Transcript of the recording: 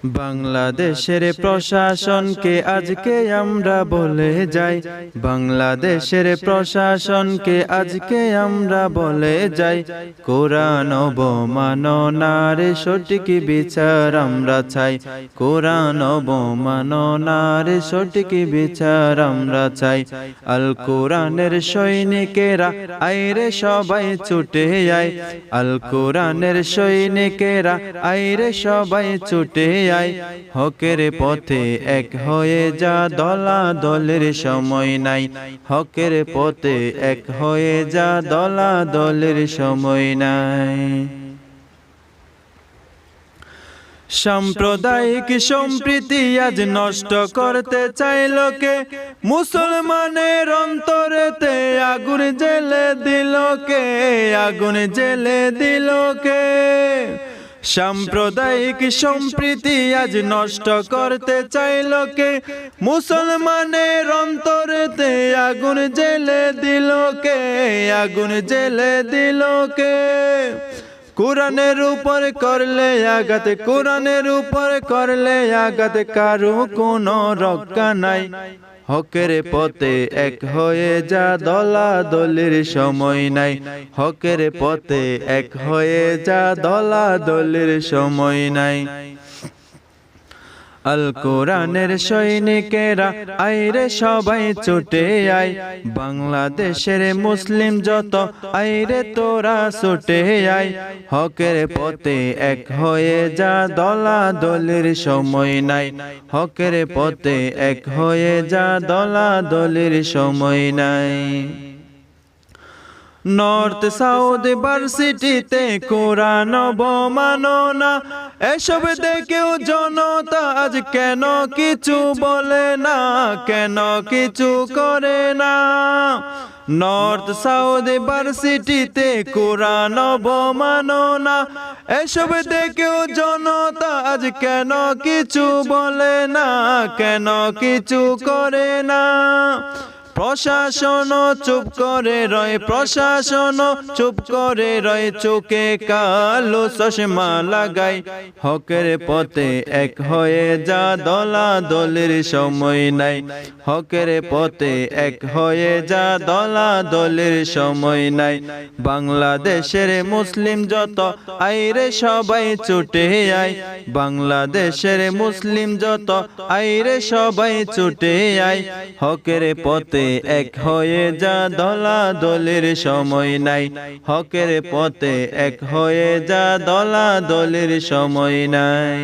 বাংলাদেশের প্রশাসনকে আজকে আমরা বলে যাই, বাংলাদেশের প্রশাসনকে আজকে আমরা বলে যাই, কোরআন অবমাননার সঠিক বিচার আমরা চাই, কোরআন অবমাননার সঠিক বিচার আমরা চাই। আল কোরআনের সৈনিকেরা আইরে সবাই ছুটে আয়, আল কোরআনের সৈনিকেরা আইরে সবাই ছুটে আয়, হকের পথে এক হয়ে যা, দলাদলের সময় নাই, হকের পথে এক হয়ে যা, দলাদলের সময় নাই। সাম্প্রদায়িক সম্প্রীতি আজ নষ্ট করতে চায় লোকে, মুসলমানের অন্তরেতে আগুন জ্বেলে দিল কে, আগুন জ্বেলে দিল কে। সাম্প্রদায়িক সম্প্রীতি আজ নষ্ট করতে চায় লোকে, মুসলমানের অন্তরেতে আগুন জ্বেলে দিল কে, আগুন জ্বেলে দিল কে। কোরআনের উপর করলে আঘাত, কোরআনের উপর করলে আঘাত, কারো কোনো রক্ষা নাই, হকের পথে এক হয়ে যা, দলাদলির সময় নাই, হকের পথে এক হয়ে যা, দলাদলির সময় নাই। আল কোরআনের সৈনিকেরা আইরে সবাই ছুটে আয়, বাংলাদেশের মুসলিম যত আইরে তোরা ছুটে আয়, হকের পথে এক হয়ে যা, দলাদলির সময় নাই, হকের পথে এক হয়ে যা, দলাদলির সময় নাই। নর্থ সাউথ ভার্সিটিতে কোরআন অবমাননা, এসব দেখেও জনতা আজ কেন কিছু বলে না, কেন কিছু করে না। নর্থ সাউথ ভার্সিটিতে কোরআন অবমাননা, এসব দেখেও জনতা আজ কেন কিছু বলে না, কেন কিছু করে না। প্রশাসন চুপ করে রয়, প্রশাসন চুপ করে রয়, চোখে কালো চশমা লাগাই, হকের পথে এক হয়ে যা, দলাদলির সময় নাই, হকের পথে এক হয়ে যা, দলাদলির সময় নাই। বাংলাদেশের মুসলিম যত আইরে সবাই ছুটে আয়, বাংলাদেশের মুসলিম যত আইরে সবাই ছুটে আয়, হকের পথে এক হয়ে যা, দলাদলির সময় নাই, হকের পথে এক হয়ে যা, দলাদলির সময় নাই।